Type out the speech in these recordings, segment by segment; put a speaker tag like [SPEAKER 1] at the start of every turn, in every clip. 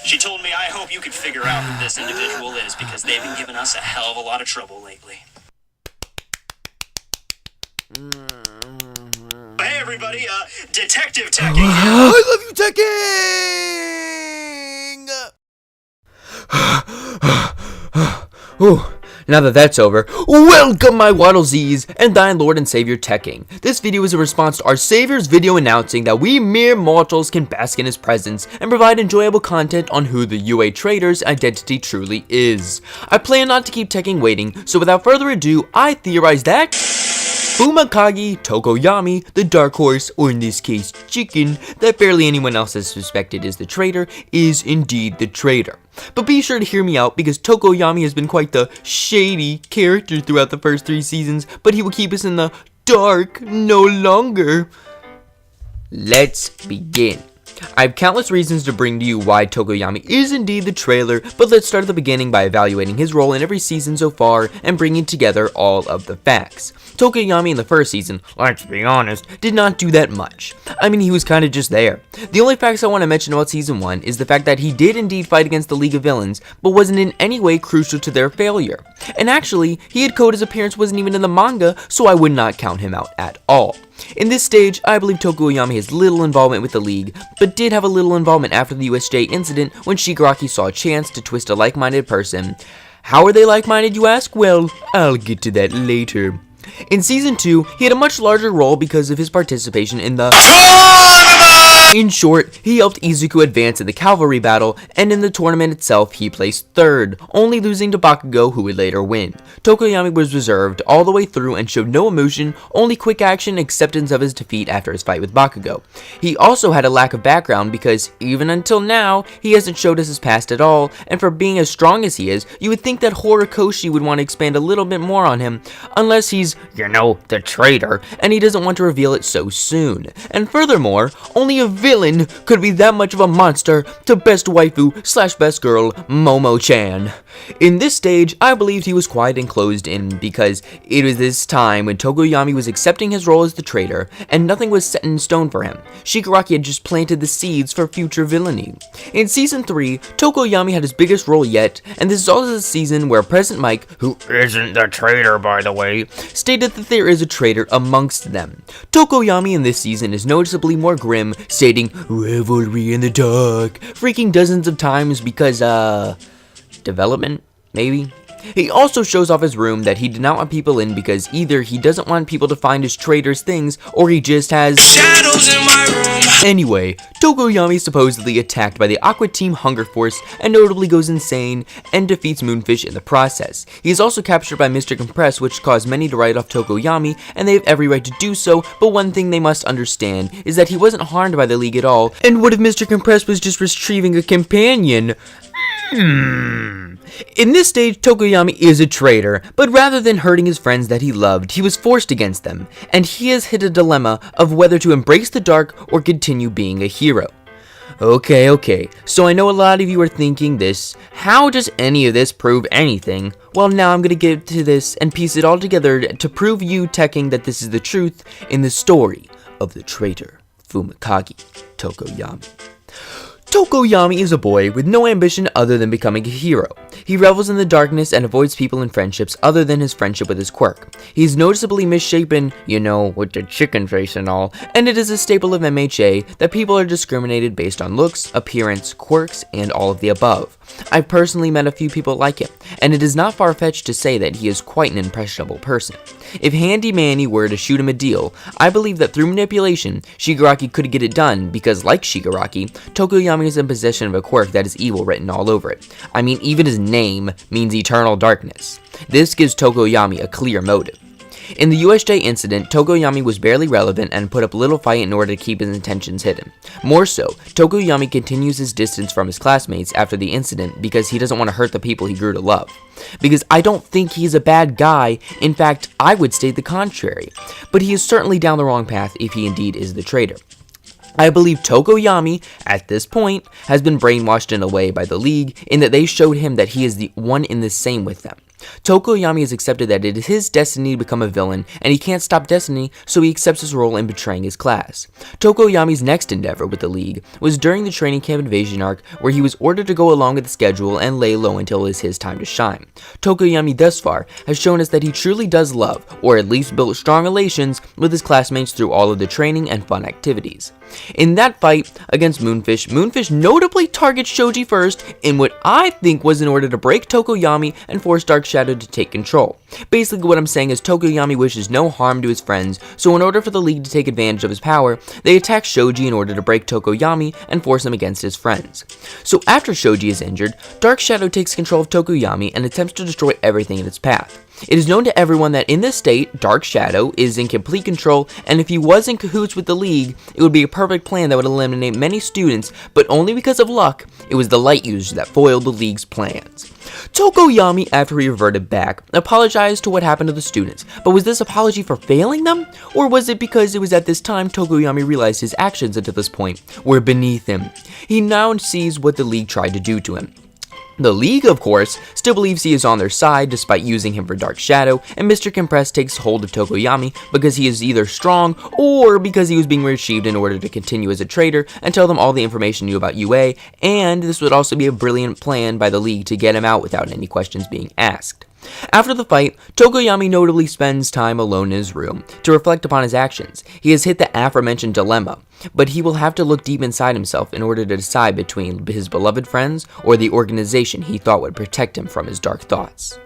[SPEAKER 1] She told me I hope you could figure out who this individual is because they've been giving us a hell of a lot of trouble lately. Hey everybody, Detective Tekking.
[SPEAKER 2] I love you, Tekking! Oh, now that that's over, welcome my Waddle Z's and thine Lord and Savior Tekking. This video is a response to our Savior's video announcing that we mere mortals can bask in his presence and provide enjoyable content on who the UA Traitor's identity truly is. I plan not to keep Tekking waiting, so without further ado, I theorize that Fumikage Tokoyami, the dark horse, or in this case chicken, that barely anyone else has suspected is the traitor, is indeed the traitor. But be sure to hear me out because Tokoyami has been quite the shady character throughout the first 3 seasons, but he will keep us in the dark no longer. Let's begin. I have countless reasons to bring to you why Tokoyami is indeed the traitor, but let's start at the beginning by evaluating his role in every season so far and bringing together all of the facts. Tokoyami in the first season, let's be honest, did not do that much. I mean, he was kinda just there. The only facts I want to mention about season 1 is the fact that he did indeed fight against the League of Villains, but wasn't in any way crucial to their failure. And actually, he had code his appearance wasn't even in the manga, so I would not count him out at all. In this stage, I believe Tokoyami has little involvement with the League, but did have a little involvement after the USJ incident when Shigaraki saw a chance to twist a like-minded person. How are they like-minded, you ask? Well, I'll get to that later. In Season 2, he had a much larger role because of his participation in the In short, he helped Izuku advance in the cavalry battle, and in the tournament itself, he placed 3rd, only losing to Bakugo, who would later win. Tokoyami was reserved all the way through and showed no emotion, only quick action, acceptance of his defeat after his fight with Bakugo. He also had a lack of background because, even until now, he hasn't showed us his past at all, and for being as strong as he is, you would think that Horikoshi would want to expand a little bit more on him, unless he's, you know, the traitor, and he doesn't want to reveal it so soon. And furthermore, only a villain could be that much of a monster to best waifu / best girl Momo-chan. In this stage, I believed he was quiet and closed in because it was this time when Tokoyami was accepting his role as the traitor and nothing was set in stone for him. Shigaraki had just planted the seeds for future villainy. In Season 3, Tokoyami had his biggest role yet, and this is also the season where President Mike, who isn't the traitor by the way, stated that there is a traitor amongst them. Tokoyami in this season is noticeably more grim, stating, "Revelry in the dark," freaking dozens of times because, development, maybe? He also shows off his room that he did not want people in because either he doesn't want people to find his traitor's things, or he just has shadows in my room. Anyway, Tokoyami is supposedly attacked by the Aqua Team Hunger Force and notably goes insane and defeats Moonfish in the process. He is also captured by Mr. Compress, which caused many to write off Tokoyami, and they have every right to do so, but one thing they must understand is that he wasn't harmed by the League at all, and what if Mr. Compress was just retrieving a companion? In this stage, Tokoyami is a traitor, but rather than hurting his friends that he loved, he was forced against them, and he has hit a dilemma of whether to embrace the dark or continue being a hero. Okay, so I know a lot of you are thinking this, how does any of this prove anything? Well, now I'm gonna get to this and piece it all together to prove you, Tekking, that this is the truth in the story of the traitor, Fumikage Tokoyami. Tokoyami is a boy with no ambition other than becoming a hero. He revels in the darkness and avoids people and friendships other than his friendship with his quirk. He is noticeably misshapen, you know, with the chicken face and all, and it is a staple of MHA that people are discriminated based on looks, appearance, quirks, and all of the above. I've personally met a few people like him, and it is not far-fetched to say that he is quite an impressionable person. If Handy Manny were to shoot him a deal, I believe that through manipulation, Shigaraki could get it done because, like Shigaraki, Tokoyami is in possession of a quirk that is evil written all over it. I mean, even his name means eternal darkness. This gives Tokoyami a clear motive. In the USJ incident, Tokoyami was barely relevant and put up a little fight in order to keep his intentions hidden. More so, Tokoyami continues his distance from his classmates after the incident because he doesn't want to hurt the people he grew to love. Because I don't think he's a bad guy, in fact, I would state the contrary. But he is certainly down the wrong path if he indeed is the traitor. I believe Tokoyami, at this point, has been brainwashed in a way by the League in that they showed him that he is the one in the same with them. Tokoyami has accepted that it is his destiny to become a villain, and he can't stop destiny, so he accepts his role in betraying his class. Tokoyami's next endeavor with the League was during the training camp invasion arc, where he was ordered to go along with the schedule and lay low until it is his time to shine. Tokoyami thus far has shown us that he truly does love, or at least built strong relations with his classmates through all of the training and fun activities. In that fight against Moonfish, Moonfish notably targets Shoji first in what I think was in order to break Tokoyami and force Dark Shadow to take control. Basically what I'm saying is Tokoyami wishes no harm to his friends, so in order for the League to take advantage of his power, they attack Shoji in order to break Tokoyami and force him against his friends. So after Shoji is injured, Dark Shadow takes control of Tokoyami and attempts to destroy everything in its path. It is known to everyone that in this state, Dark Shadow is in complete control, and if he was in cahoots with the League, it would be a perfect plan that would eliminate many students, but only because of luck, it was the light users that foiled the League's plans. Tokoyami, after he reverted back, apologized to what happened to the students, but was this apology for failing them? Or was it because it was at this time Tokoyami realized his actions until this point were beneath him? He now sees what the League tried to do to him. The League, of course, still believes he is on their side despite using him for Dark Shadow, and Mr. Compress takes hold of Tokoyami because he is either strong or because he was being retrieved in order to continue as a traitor and tell them all the information he knew about UA, and this would also be a brilliant plan by the League to get him out without any questions being asked. After the fight, Tokoyami notably spends time alone in his room to reflect upon his actions. He has hit the aforementioned dilemma, but he will have to look deep inside himself in order to decide between his beloved friends or the organization he thought would protect him from his dark thoughts.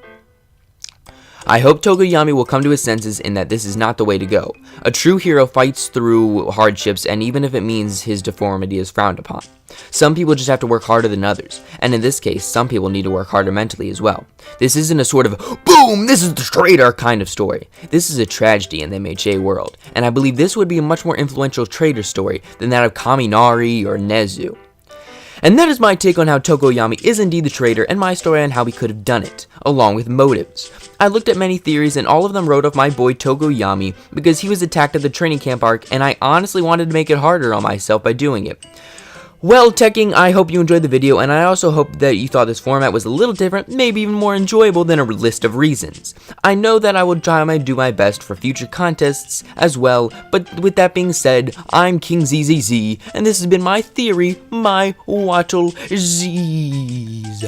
[SPEAKER 2] I hope Tokoyami will come to his senses in that this is not the way to go. A true hero fights through hardships, and even if it means his deformity is frowned upon. Some people just have to work harder than others, and in this case, some people need to work harder mentally as well. This isn't a sort of, boom, this is the traitor kind of story. This is a tragedy in the MHA world, and I believe this would be a much more influential traitor story than that of Kaminari or Nezu. And that is my take on how Tokoyami is indeed the traitor and my story on how he could have done it, along with motives. I looked at many theories and all of them wrote off my boy Tokoyami because he was attacked at the training camp arc and I honestly wanted to make it harder on myself by doing it. Well, Tekking, I hope you enjoyed the video, and I also hope that you thought this format was a little different, maybe even more enjoyable than a list of reasons. I know that I will try to do my best for future contests as well, but with that being said, I'm King ZZZ, and this has been my theory, my Wattle Z's.